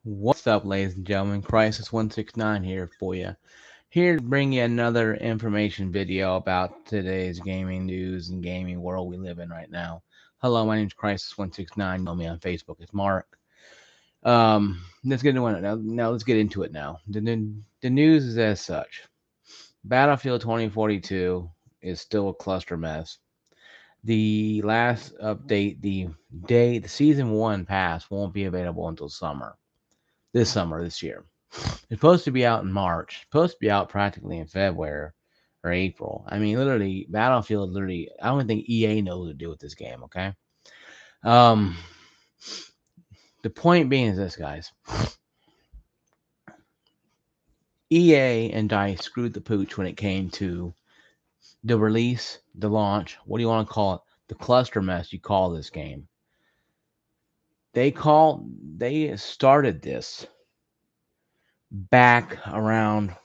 What's up, ladies and gentlemen? Crisis 169 here for you. Here to bring you another information video about today's gaming news and gaming world we live in right now. Hello, my name is Crisis 169. You know me on Facebook. It's Mark. Let's get into it now. Let's get into it now. The news is as such. Battlefield 2042 is still a cluster mess. The last update, the season one pass won't be available until summer this year. It's supposed to be out in March. Supposed to be out practically in February or April. I mean, literally, Battlefield. Literally, I don't think EA knows what to do with this game. Okay. Um, the point being is this, guys. EA and Dice screwed the pooch when it came to the release, the launch. What do you want to call it? The cluster mess you call this game. They started this back around.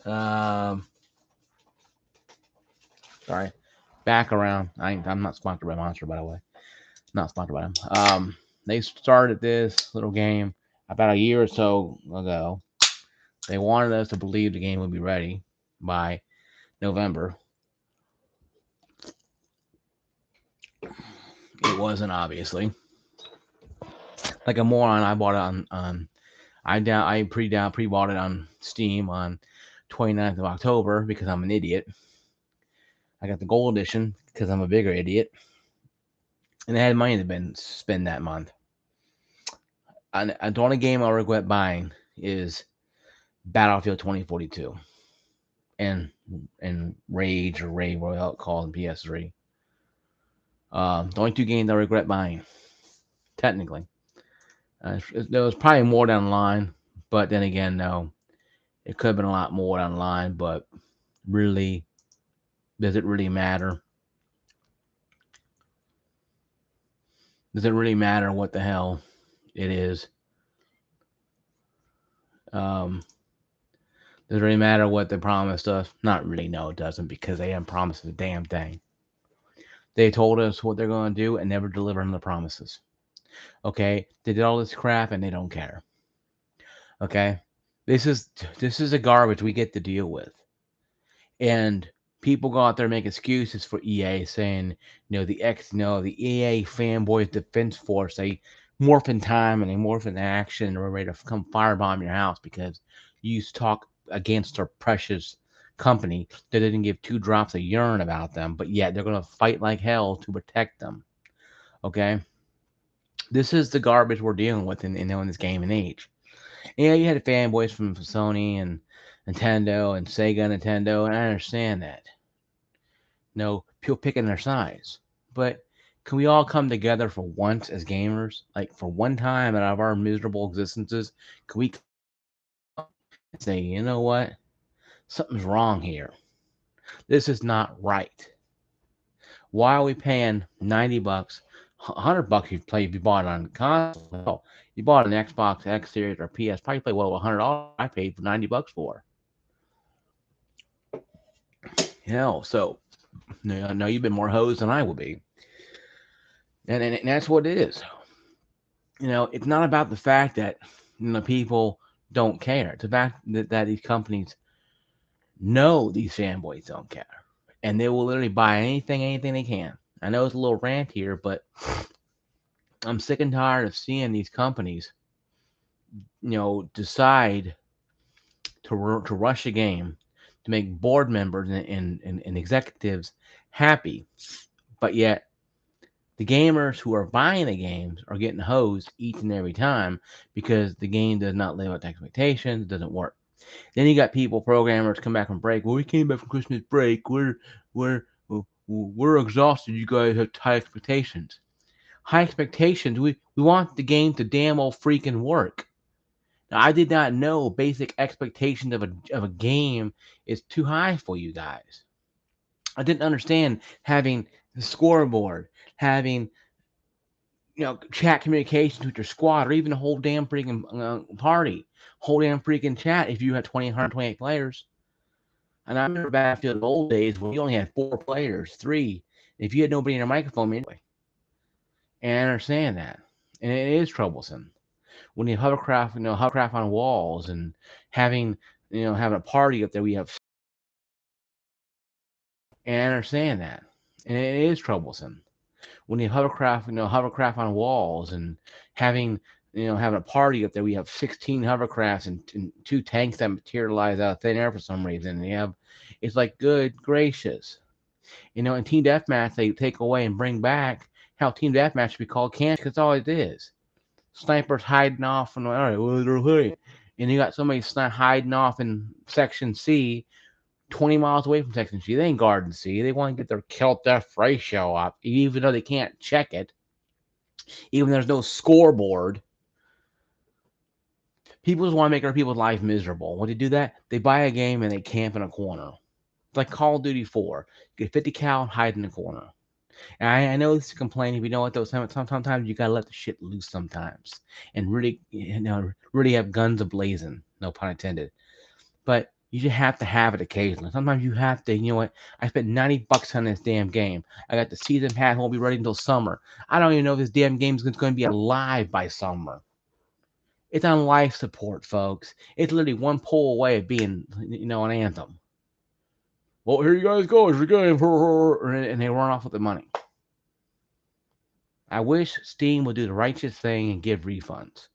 Um, sorry, back around. I'm not sponsored by Monster, by the way. Not sponsored by them. They started this little game about a year or so ago. They wanted us to believe the game would be ready by November. It wasn't, obviously. Like a moron, I bought it on I pre bought it on Steam on 29th of October because I'm an idiot. I got the gold edition because I'm a bigger idiot, and I had money to spend that month. And the only game I regret buying is Battlefield 2042 and Rage or Ray, whatever it's called in PS3. The only two games I regret buying, technically. There was probably more down the line, but then again, no, it could have been a lot more down the line. But really, does it really matter? Does it really matter what the hell it is? Um, does it really matter what they promised us? Not really. No, it doesn't, because they haven't promised a damn thing. They told us what they're going to do and never delivered on the promises. Okay, they did all this crap and they don't care. Okay, this is a garbage we get to deal with, and people go out there and make excuses for EA, saying, the EA fanboys defense force, they morph in time and they morph in action and are ready to come firebomb your house because you talk against their precious company that didn't give two drops of urine about them, but yet they're going to fight like hell to protect them. Okay, this is the garbage we're dealing with in this game and age. Yeah, you had fanboys from Sony and Nintendo and Sega Nintendo, and I understand that. No, people picking their sides. But can we all come together for once as gamers? Like, for one time out of our miserable existences, can we and say, you know what? Something's wrong here. This is not right. Why are we paying $90, $100 if you bought it on console? Hell, you bought an Xbox X Series or PS, probably play $100 I paid for $90 for. So I know you've been more hosed than I will be, and that's what it is. It's not about the fact that people don't care. It's the fact that these companies know these fanboys don't care, and they will literally buy anything they can. I know it's a little rant here, but I'm sick and tired of seeing these companies, decide to rush a game to make board members and executives happy, but yet the gamers who are buying the games are getting hosed each and every time because the game does not live up to expectations, doesn't work. Then you got people, programmers, come back from break. Well, we came back from Christmas break. We're exhausted. You guys have high expectations. High expectations. We want the game to damn old freaking work. Now, I did not know basic expectations of a game is too high for you guys. I didn't understand having the scoreboard, having chat communications with your squad, or even the whole damn freaking party, whole damn freaking chat if you had 128 players. And I remember Battlefield old days when you only had 4 players, 3. If you had nobody in your microphone, anyway. And I understand that. And it is troublesome. When you hovercraft, hovercraft on walls and having, having a party up there, we have, and I understand that, and it is troublesome. When you hovercraft on walls and having, having a party up there, we have 16 hovercrafts and two tanks that materialize out of thin air for some reason. And it's like, good gracious. In Team Deathmatch, they take away and bring back how Team Deathmatch should be called can't, because that's all it is. Snipers hiding off, and all right, well, they're hiding. And you got somebody hiding off in Section C, 20 miles away from Section C. They ain't guarding C. They want to get their kill death ratio up, even though they can't check it, even though there's no scoreboard. People just want to make other people's life miserable. When they do that, they buy a game and they camp in a corner. It's like Call of Duty 4. You get 50 cal and hide in the corner. And I know this is complaining, but you know what? Sometimes you gotta let the shit loose sometimes, and really, really have guns ablazing. No pun intended. But you just have to have it occasionally. Sometimes you have to. You know what? I spent $90 on this damn game. I got the season pass. Won't be ready until summer. I don't even know if this damn game is going to be alive by summer. It's on life support, folks. It's literally one pull away of being, an Anthem. Well, here you guys go. It's your game. And they run off with the money. I wish Steam would do the righteous thing and give refunds.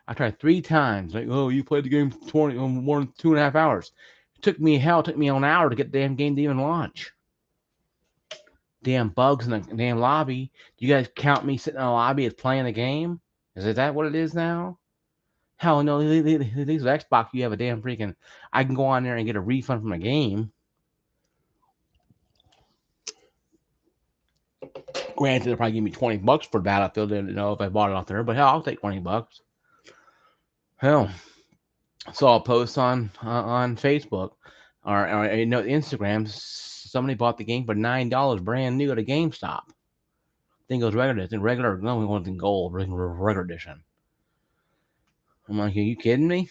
I tried 3 times. Like, oh, you played the game 20 more than 2.5 hours. It took me an hour to get the damn game to even launch. Damn bugs in the damn lobby. Do you guys count me sitting in the lobby as playing the game? Is that what it is now? Hell no, these Xbox, you have a damn freaking. I can go on there and get a refund from the game. Granted, they'll probably give me $20 for Battlefield, if I bought it off there, but hell, I'll take $20. Hell, I saw a post on Facebook or Instagram. Somebody bought the game for $9 brand new at a GameStop. I think it was regular. I think regular. No, it wasn't gold. Regular edition. I'm like, are you kidding me?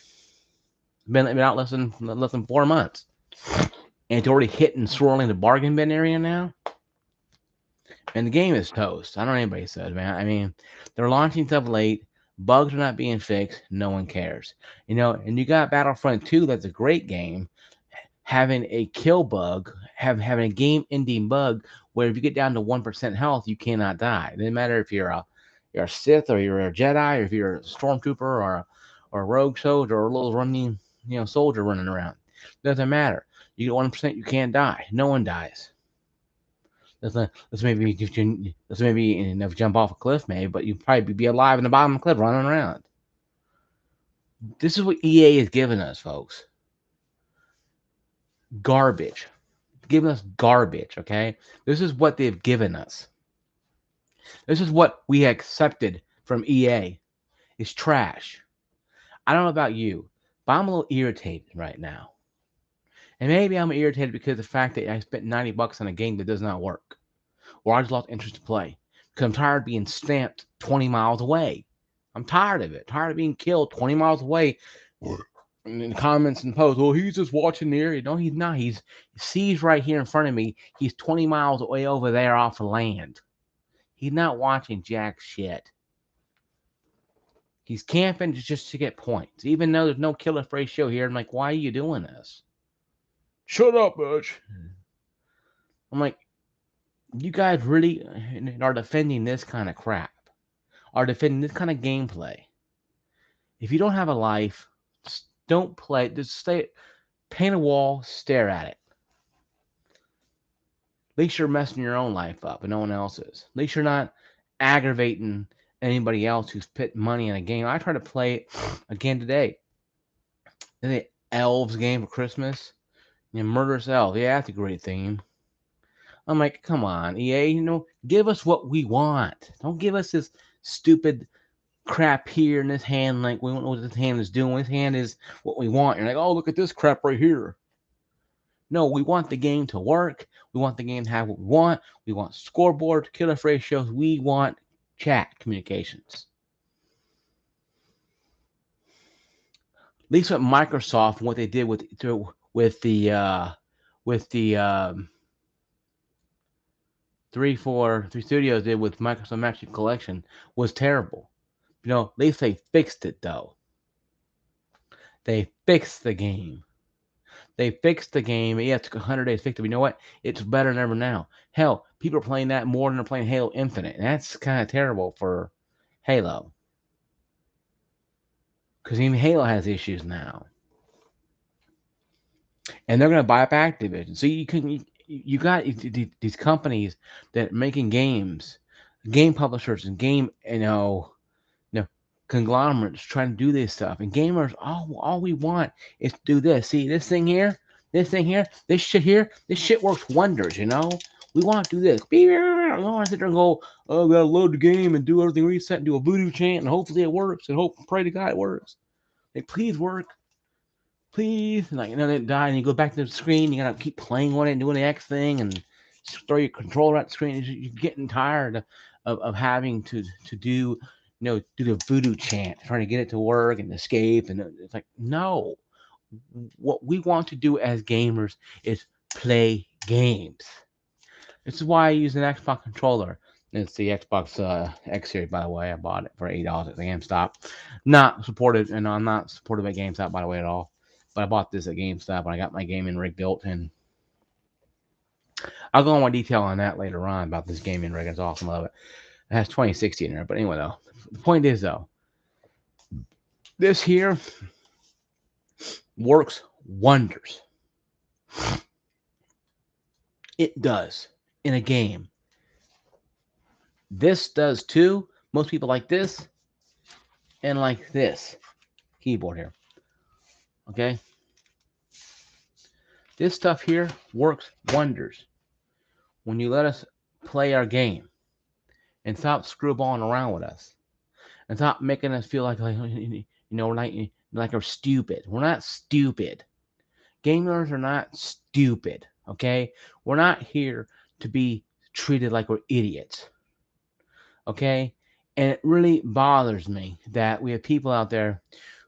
Been out less than 4 months, and it's already hitting swirling the bargain bin area now. And the game is toast. I don't know what anybody says, man. I mean, they're launching stuff late. Bugs are not being fixed. No one cares. And you got Battlefront 2. That's a great game. Having a kill bug, having a game-ending bug where if you get down to 1% health, you cannot die. It doesn't matter if you're a Sith or you're a Jedi or if you're a Stormtrooper or a rogue soldier or a little running, soldier running around. Doesn't matter. You get 1%, you can't die. No one dies. Let's maybe jump off a cliff, maybe, but you probably be alive in the bottom of the cliff running around. This is what EA is giving us, folks. Garbage. Giving us garbage, okay? This is what they've given us. This is what we accepted from EA. It's trash. I don't know about you, but I'm a little irritated right now. And maybe I'm irritated because of the fact that I spent $90 on a game that does not work. Or I just lost interest to play. Because I'm tired of being stamped 20 miles away. I'm tired of it. Tired of being killed 20 miles away. In comments and posts, well, he's just watching the area. No, he's not. He sees right here in front of me. He's 20 miles away over there off the land. He's not watching jack shit. He's camping just to get points. Even though there's no killer ratio here, I'm like, why are you doing this? Shut up, bitch. I'm like, you guys really are defending this kind of crap. Are defending this kind of gameplay. If you don't have a life, don't play. Just stay, paint a wall, stare at it. At least you're messing your own life up and no one else's. At least you're not aggravating anybody else who's put money in a game. I tried to play it again today. The Elves game for Christmas. Murderous Elves. Yeah, that's a great theme. I'm like, come on, EA, give us what we want. Don't give us this stupid crap here in this hand, like we don't know what this hand is doing. This hand is what we want. You're like, oh, look at this crap right here. No, we want the game to work. We want the game to have what we want. We want scoreboard, killer ratios. We want chat communications. At least what Microsoft, what they did with the 343 Studios did with Microsoft Magic Collection was terrible. At least they fixed it though. They fixed the game. They fixed the game. Yeah, it took 100 days to fix it. But you know what? It's better than ever now. Hell, people are playing that more than they're playing Halo Infinite. And that's kind of terrible for Halo. Because even Halo has issues now. And they're going to buy up Activision. So you got these companies that are making games, game publishers and game, conglomerates trying to do this stuff. And gamers, all we want is to do this. See, this thing here, this shit here, this shit works wonders, We want to do this. We don't want to sit there and go, oh, we gotta load the game and do everything reset and do a voodoo chant and hopefully it works and pray to God it works. Like, please work. Please. And then die and you go back to the screen, you gotta keep playing on it and doing the X thing and throw your controller at the screen. You're getting tired of having to do do the voodoo chant, trying to get it to work and escape. And it's like, no. What we want to do as gamers is play games. This is why I use an Xbox controller. It's the Xbox X Series, by the way. I bought it for $8 at GameStop. Not supported, and I'm not supported by GameStop, by the way, at all. But I bought this at GameStop when I got my gaming rig built, and I'll go into more detail on that later on about this gaming rig. It's awesome. I love it. It has 2060 in there. But anyway, though, the point is, though, this here works wonders. It does in a game. This does too. Most people like this and like this keyboard here. Okay? This stuff here works wonders when you let us play our game and stop screwballing around with us and stop making us feel like we're stupid. We're not stupid. Gamers are not stupid. Okay? We're not here to be treated like we're idiots. Okay? And it really bothers me that we have people out there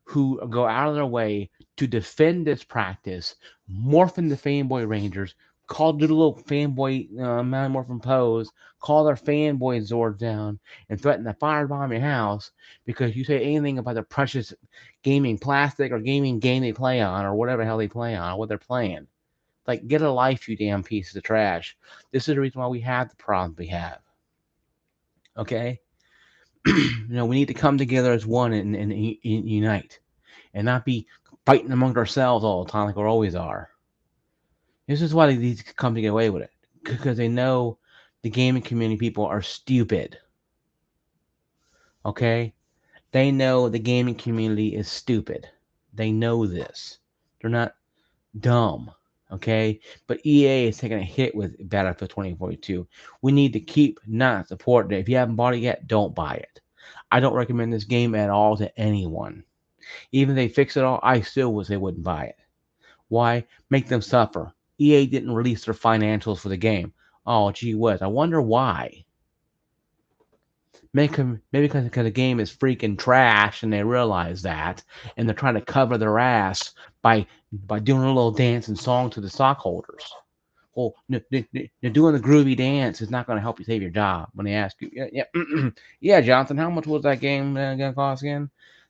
who go out of their way to defend this practice, morph into fanboy rangers, do the little fanboy Mount Morphin pose, call their fanboy Zord down, and threaten to firebomb your house because you say anything about the precious gaming plastic or gaming game they play on or whatever the hell they play on or what they're playing. Like, get a life, you damn pieces of trash. This is the reason why we have the problems we have. Okay? We need to come together as one and unite and not be fighting among ourselves all the time like we always are. This is why these come to get away with it, because they know the gaming community people are stupid. Okay? They know the gaming community is stupid. They know this. They're not dumb. Okay? But EA is taking a hit with Battlefield 2042. We need to keep not supporting it. If you haven't bought it yet, don't buy it. I don't recommend this game at all to anyone. Even if they fix it all, I still would say wouldn't buy it. Why? Make them suffer. EA didn't release their financials for the game. Oh, gee whiz. I wonder why. Maybe because the game is freaking trash and they realize that, and they're trying to cover their ass by doing a little dance and song to the stockholders. Well, doing the groovy dance is not going to help you save your job. When they ask you, yeah, Jonathan, how much was that game going to cost again?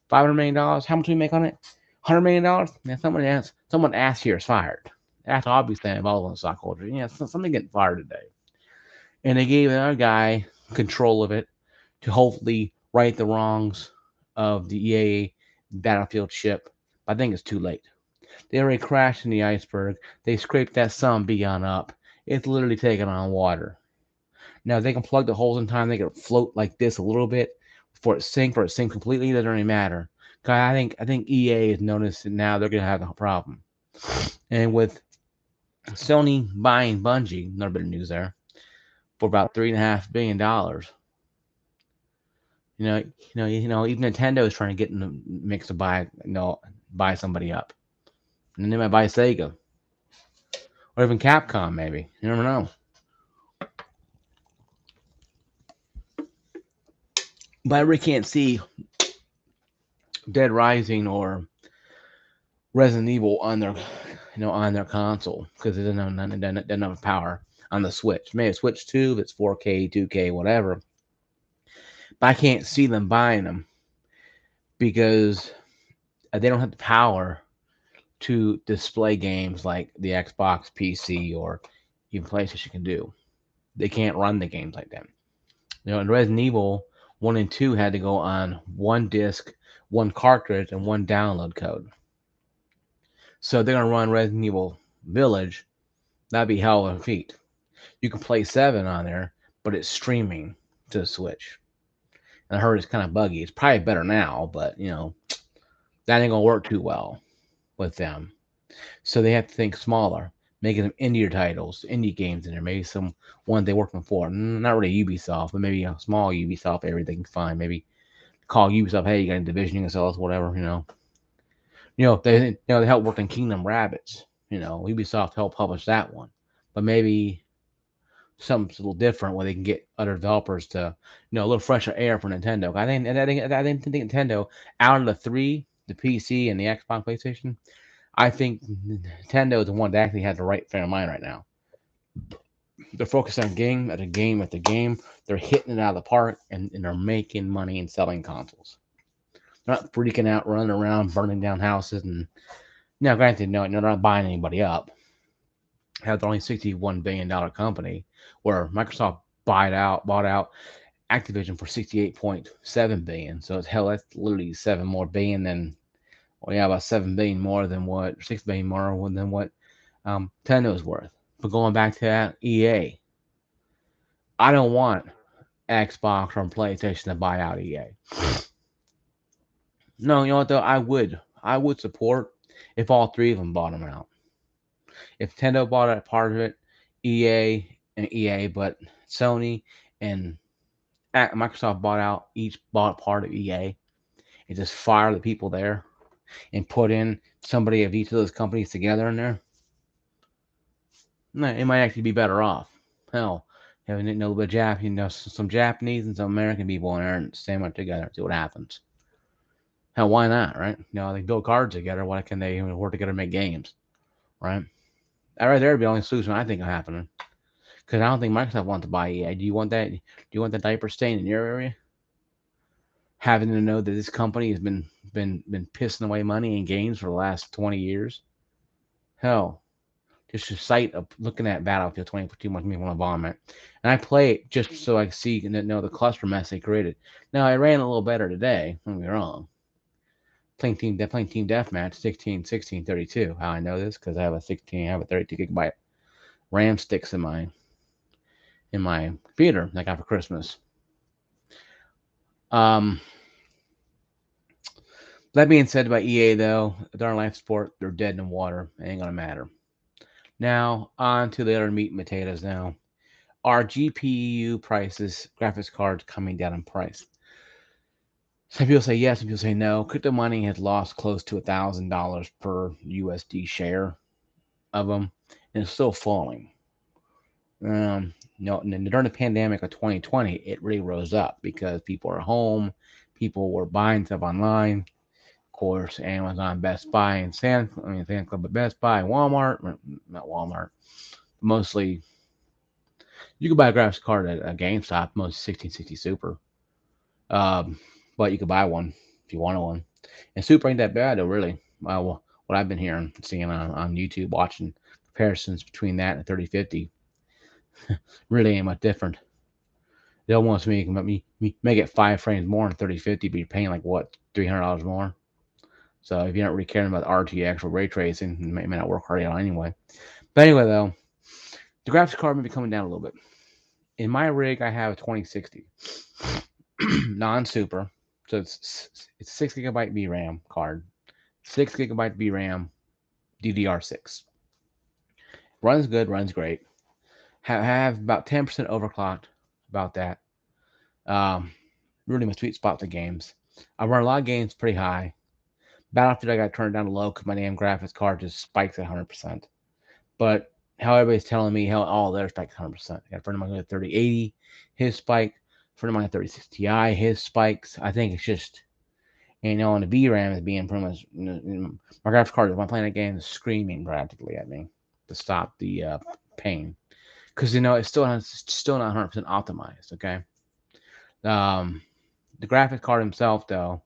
$500 million. How much do we make on it? $100 million. Yeah, someone asked here is fired. That's obviously involved in the stockholders. Yeah, something getting fired today, and they gave another guy control of it to hopefully right the wrongs of the EA Battlefield ship. But I think it's too late. They already crashed in the iceberg. They scraped that son beyond up. It's literally taking on water. Now, if they can plug the holes in time, they can float like this a little bit for it sink completely. It doesn't really matter. I think EA has noticed that now they're going to have a problem. And with Sony buying Bungie, another bit of news there, for about $3.5 billion. Even Nintendo is trying to get in the mix to buy somebody up. And then they might buy Sega. Or even Capcom, maybe. You never know. But I really can't see Dead Rising or Resident Evil on their console because it doesn't have power on the Switch. Maybe a Switch 2 that's 4K, 2K, whatever. But I can't see them buying them because they don't have the power to display games like the Xbox, PC, or even PlayStation can do. They can't run the games like that. In Resident Evil 1 and 2 had to go on one disc, one cartridge, and one download code. So they're gonna run Resident Evil Village. That'd be hell of a feat. You can play 7 on there, but it's streaming to the Switch. And I heard it's kind of buggy. It's probably better now, but that ain't gonna work too well with them. So they have to think smaller, making them indie titles, indie games in there. Maybe some ones they're working for. Not really Ubisoft, but maybe a small Ubisoft. Everything's fine. Maybe call Ubisoft. Hey, you got a division you can sell us, whatever. They help work on Kingdom Rabbits. Ubisoft helped publish that one, but maybe something's a little different where they can get other developers to, a little fresher air for Nintendo. I think Nintendo, out of the three, the PC and the Xbox, PlayStation, I think Nintendo is the one that actually has the right frame of mind right now. They're focused on game after game after game. They're hitting it out of the park, and they're making money and selling consoles. They're not freaking out, running around, burning down houses. And now, granted, no, they're not buying anybody up. Have only $61 billion company where Microsoft bought out Activision for $68.7 billion. So that's literally $7 more billion than, about $7 billion more than what, $6 billion more than what Nintendo's worth. But going back to that, EA, I don't want Xbox or PlayStation to buy out EA. No, you know what though? I would support if all three of them bought them out. If Nintendo bought a part of it, EA, but Sony and Microsoft bought part of EA, and just fire the people there and put in somebody of each of those companies together in there, it might actually be better off. Hell, having a little bit of some Japanese and some American people in there and stand up together and see what happens. Hell, why not, right? They build cards together. Why can they work together and make games, right? That right there would be the only solution I think of happening. Because I don't think Microsoft wants to buy EA. Do you want that? Do you want that diaper stain in your area? Having to know that this company has been pissing away money in games for the last 20 years. Hell, just the sight of looking at Battlefield 2042 makes me want to vomit. And I play it just so I see and know the cluster mess they created. Now I ran a little better today. Don't get me wrong. Playing team deathmatch 16, 16, 32. How I know this? Because I have a 32 gigabyte RAM sticks in my computer I got for Christmas. That being said about EA though, they're life sport, they're dead in the water. It ain't gonna matter. Now on to the other meat and potatoes. Now, are GPU prices, graphics cards, coming down in price? Some people say yes, some people say no. Crypto mining has lost close to $1,000 per USD share of them, and it's still falling. During the pandemic of 2020, it really rose up because people are home, people were buying stuff online. Of course, Amazon, Best Buy, and Fan Club at Best Buy, Walmart, not Walmart, mostly. You can buy a graphics card at GameStop, most 1660 Super, but you could buy one if you wanted one. And Super ain't that bad, though, really. What I've been hearing, seeing on YouTube, watching comparisons between that and 3050, really ain't much different. They almost make it 5 frames more in 3050, but you're paying like what, $300 more. So if you're not really caring about RTX or ray tracing, it may not work hard out anyway. But anyway, though, the graphics card may be coming down a little bit. In my rig, I have a 2060 non-super, so it's 6 GB VRAM card, 6 GB VRAM, DDR6. Runs good, runs great. Have about 10% overclocked, about that. Really my sweet spot to games. I run a lot of games pretty high. Battlefield I got turned down to low because my damn graphics card just spikes at 100%. But how everybody's telling me how all their spikes 100%. I got a friend of mine at 3080, his spike. A friend of mine at 36 Ti, his spikes. I think it's just, and the VRAM is being pretty much, my graphics card, when I'm playing a game, is screaming practically at me to stop the pain. Because, it's still not 100% optimized, okay? The graphics card himself, though,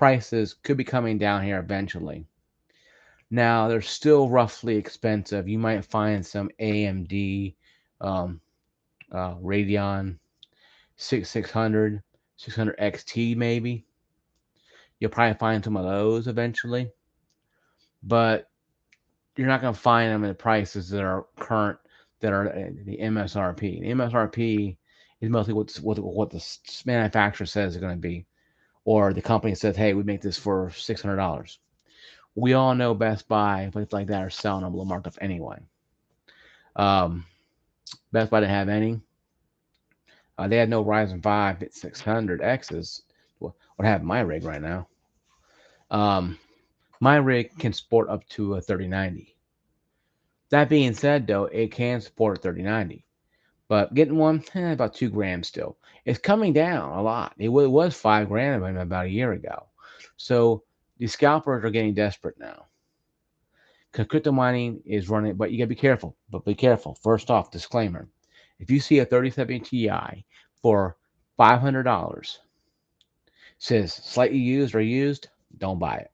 prices could be coming down here eventually. Now they're still roughly expensive. You might find some AMD, um, Radeon 600, 600 XT maybe. You'll probably find some of those eventually, but you're not going to find them at prices that are current, that are the MSRP. The MSRP is mostly what the manufacturer says it's going to be, or the company says, "Hey, we make this for $600." We all know Best Buy, places like that, are selling them a little marked up anyway. Um, Best Buy didn't have any. They had no Ryzen 5 600Xs. What have my rig right now? Um, my rig can support up to a 3090. That being said, though, it can support a 3090. But getting one, about $2,000 still. It's coming down a lot. It was $5,000 about a year ago. So the scalpers are getting desperate now. Because crypto mining is running, but you gotta be careful. But be careful. First off, disclaimer: if you see a 3070 Ti for $500, says slightly used or used, don't buy it.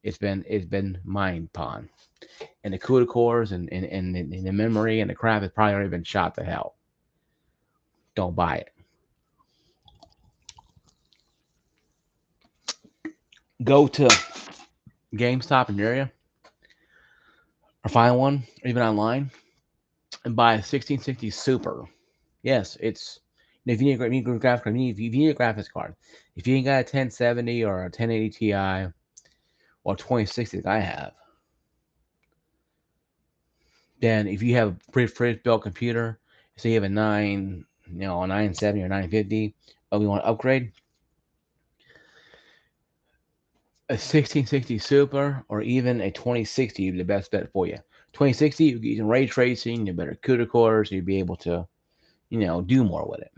It's been mined upon, and the CUDA cores and the memory and the crap has probably already been shot to hell. Don't buy it. Go to GameStop in your area, or find one, or even online, and buy a 1660 Super. Yes, it's, if you need a graphics card, if you need a graphics card, if you ain't got a 1070 or a 1080 Ti or 2060 like I have, then if you have a pretty built computer, say you have a 970 or 950, or you want to upgrade, a 1660 Super or even a 2060 would be the best bet for you. 2060, you get some ray tracing, you better CUDA cores, so you'll be able to, do more with it.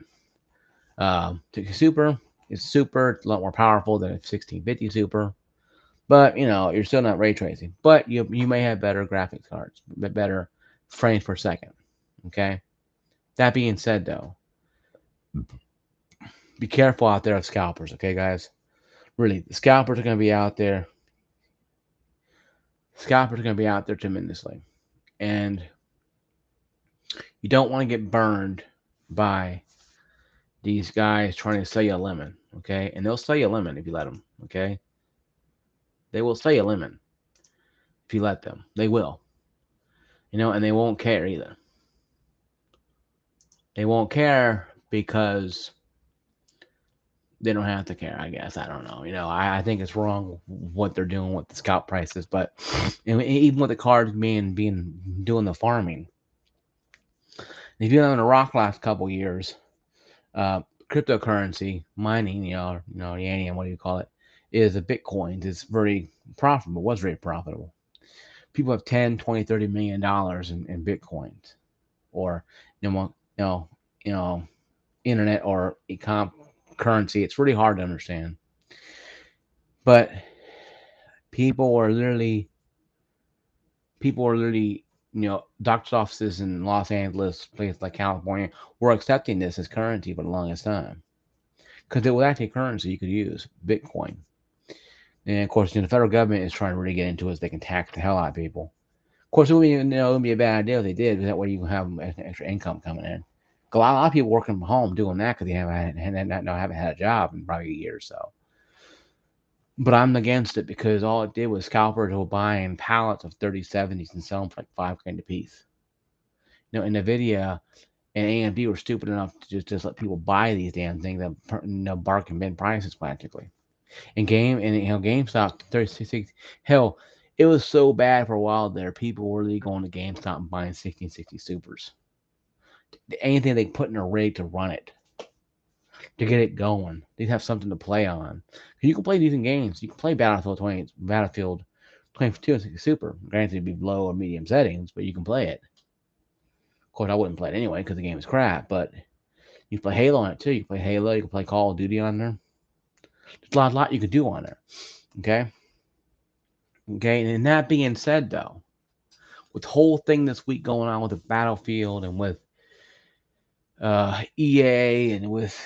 The Super is super, it's a lot more powerful than a 1650 Super, but you're still not ray tracing. But you may have better graphics cards, better frames per second. Okay. That being said, though, be careful out there of scalpers. Okay, guys. Really, the scalpers are going to be out there. Scalpers are going to be out there tremendously, and you don't want to get burned by these guys trying to sell you a lemon. Okay, and they'll sell you a lemon if you let them. Okay, they will sell you a lemon if you let them. They will. And they won't care either. They won't care because they don't have to care, I guess. I don't know. I think it's wrong what they're doing with the scalp prices, but even with the cards being doing the farming. If you've been on a rock last couple years, cryptocurrency mining, Yannium, what do you call it, is a Bitcoin. It's very profitable. Was very profitable. People have 10, 20, $30 million in Bitcoins, or internet or currency. It's really hard to understand, but people are literally, doctor's offices in Los Angeles, places like California, were accepting this as currency for the longest time because it was actually currency you could use, Bitcoin. And of course, the federal government is trying to really get into it so they can tax the hell out of people. Of course, it would be a bad idea if they did, because that way you can have extra income coming in. A lot of people working from home doing that because they haven't had a job in probably a year or so. But I'm against it because all it did was scalpers were buying pallets of 3070s and selling for like $5,000 a piece. NVIDIA and AMD were stupid enough to just let people buy these damn things at bargain bin prices practically. And GameStop 36, hell, it was so bad for a while there. People were really going to GameStop and buying 1660 Supers. Anything they put in a rig to run it, to get it going. They have something to play on. You can play decent games. You can play Battlefield 22 Super. Granted, it'd be low or medium settings, but you can play it. Of course, I wouldn't play it anyway because the game is crap. But you can play Halo on it too. You can play Halo. You can play Call of Duty on there. There's a lot you can do on there. Okay. And that being said, though, with the whole thing this week going on with the Battlefield and with EA and with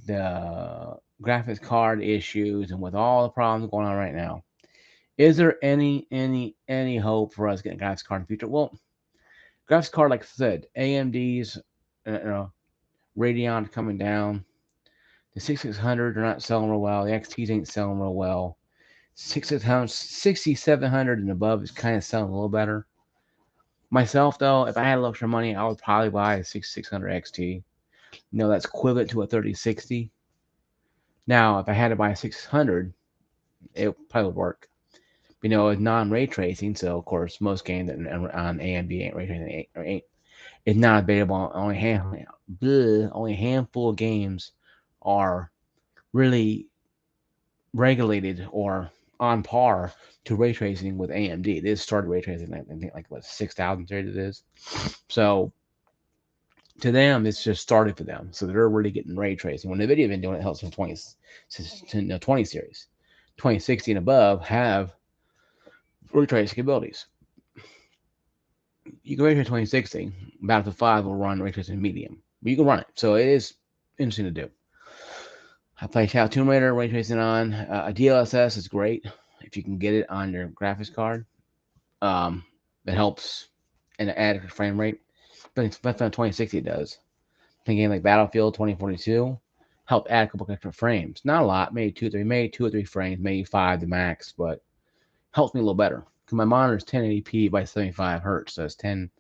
the graphics card issues and with all the problems going on right now, is there any hope for us getting a graphics card in the future? Well, graphics card, like I said, AMD's Radeon coming down. The 6600 are not selling real well. The XTs ain't selling real well. 6700 and above is kind of selling a little better. Myself, though, if I had a little extra money, I would probably buy a 6600 XT. That's equivalent to a 3060. Now, if I had to buy a 600, it probably would work. It's non-ray tracing, so of course most games on AMD ain't ray tracing. It's not available. Only a handful of games are really regulated or on par to ray tracing with AMD. They started ray tracing, I think, like what 6,000 series it is. So to them, it's just started for them. So they're really getting ray tracing. When NVIDIA been doing it, helps from 20 series, 2060 and above have ray tracing capabilities. You can ray trace 2060. Battlefield 5 will run ray tracing medium, but you can run it. So it is interesting to do. I play Shadow Tomb Raider ray tracing on a DLSS is great if you can get it on your graphics card. It helps and add frame rate, but it's on 2060 it does. Playing a game like Battlefield 2042 help add a couple extra frames. Not a lot, maybe two or three frames, maybe 5 the max, but helps me a little better. Because my monitor is 1080p by 75 hertz, so it's 10.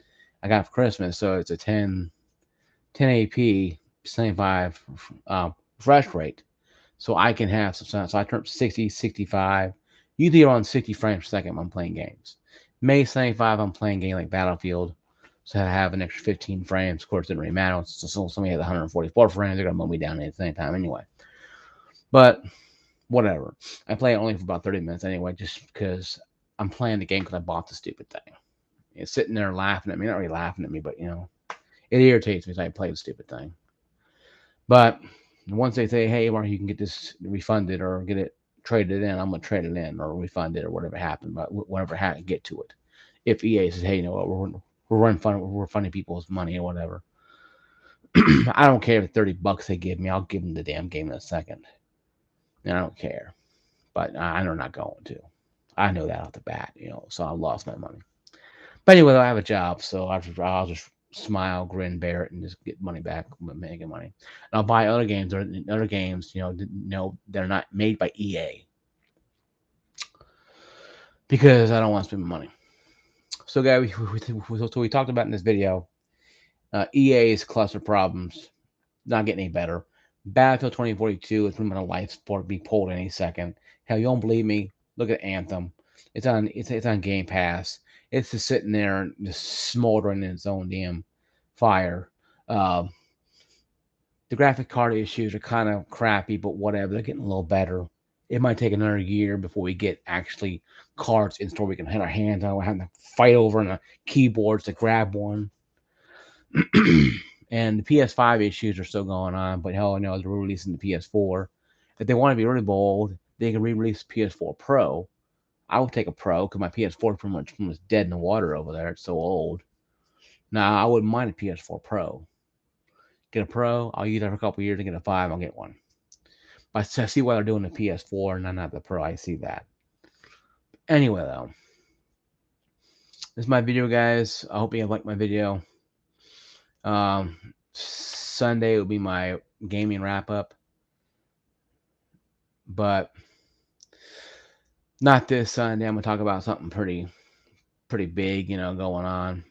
I got it for Christmas, so it's a 1080p 75 refresh rate. So I can have some. So I turn 60, 65. Usually around 60 frames per second when I'm playing games. May 75, I'm playing a game like Battlefield. So I have an extra 15 frames. Of course, it didn't really matter. So somebody has 144 frames. They're going to mow me down at the same time anyway. But whatever. I play it only for about 30 minutes anyway, just because I'm playing the game because I bought the stupid thing. It's sitting there laughing at me. Not really laughing at me, but, it irritates me as I play the stupid thing. But once they say, hey, Mark, you can get this refunded or get it traded in, I'm going to trade it in or refund it or whatever happened, but whatever happened, get to it. If EA says, hey, you know what, we're funding people's money or whatever. I don't care if $30 they give me, I'll give them the damn game in a second. And I don't care. But I know I'm not going to. I know that off the bat, so I lost my money. But anyway, I have a job, so I'll just smile, grin, bear it, and just get money back, making money. And I'll buy other games, they're not made by EA because I don't want to spend my money. So, guys, we talked about in this video, EA's cluster problems, not getting any better. Battlefield 2042 is running a life support, be pulled any second. Hell, you don't believe me? Look at Anthem. It's on Game Pass. It's just sitting there, just smoldering in its own damn fire. The graphic card issues are kind of crappy, but whatever. They're getting a little better. It might take another year before we get actually cards in store we can hit our hands on. We're having to fight over on the keyboards to grab one. And the PS5 issues are still going on, but hell no, they're releasing the PS4. If they want to be really bold, they can re-release PS4 Pro. I would take a Pro because my PS4 is pretty much dead in the water over there. It's so old. Now, I wouldn't mind a PS4 Pro. Get a Pro, I'll use that for a couple years and get a 5, I'll get one. But I see why they're doing the PS4 and not the Pro. I see that. Anyway, though, this is my video, guys. I hope you liked my video. Sunday will be my gaming wrap up, but not this Sunday. I'm gonna talk about something pretty big, going on.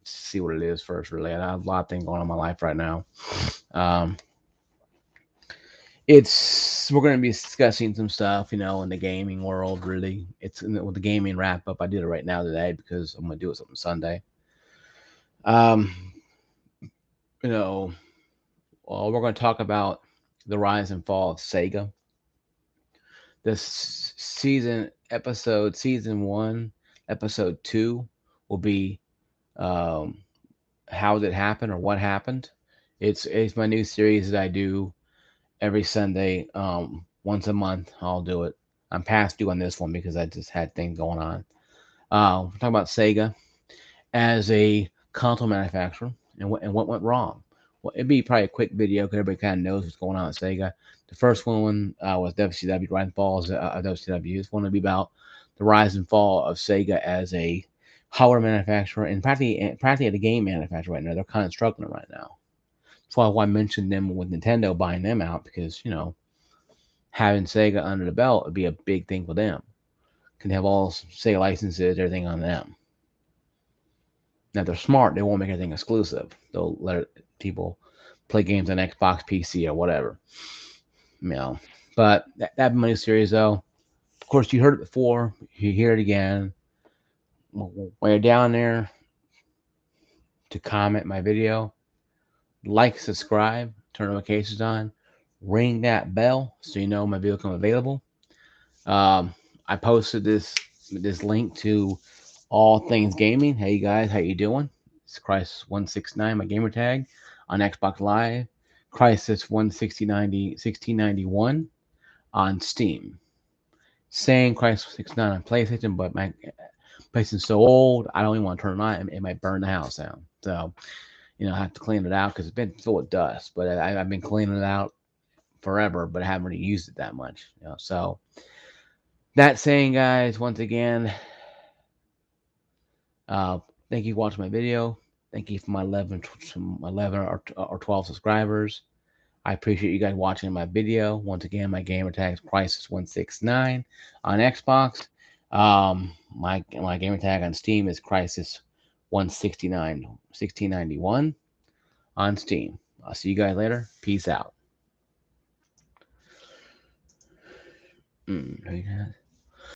See what it is first. Really, I have a lot of things going on in my life right now. We're going to be discussing some stuff, in the gaming world. Really, it's with the gaming wrap up. I did it right now today because I'm going to do it something Sunday. We're going to talk about the rise and fall of Sega. This season 1, episode 2 will be how did it happen or what happened. It's my new series that I do every Sunday, once a month. I'll do it. I'm past due on this one because I just had things going on. We're talking about Sega as a console manufacturer and what went wrong. Well, it'd be probably a quick video because everybody kind of knows what's going on at Sega. The first one was WCW, Rise and Fall of WCW. This one would be about the rise and fall of Sega as a hardware manufacturer and practically a game manufacturer right now. They're kind of struggling right now. That's why I mentioned them with Nintendo buying them out because, having Sega under the belt would be a big thing for them. Can have all Sega licenses, everything on them. Now, if they're smart, they won't make anything exclusive. They'll let people play games on Xbox, PC, or whatever. But that money series, though, of course, you heard it before. You hear it again. When you're down there to comment my video, like, subscribe, turn notifications on, ring that bell so you know my video comes available. I posted this link to All Things Gaming. Hey guys, how you doing? It's Crisis169, my gamer tag on Xbox Live. Crisis1691 on Steam. Saying Crisis69 on PlayStation, but my PlayStation's so old, I don't even want to turn it on. It might burn the house down. So, I have to clean it out because it's been full of dust. But I've been cleaning it out forever, but I haven't really used it that much. So that saying, guys, once again, thank you for watching my video. Thank you for my 11 or 12 subscribers. I appreciate you guys watching my video. Once again, my gamer tag is Crisis169 on Xbox. My gamer tag on Steam is Crisis1691 on Steam. I'll see you guys later. Peace out.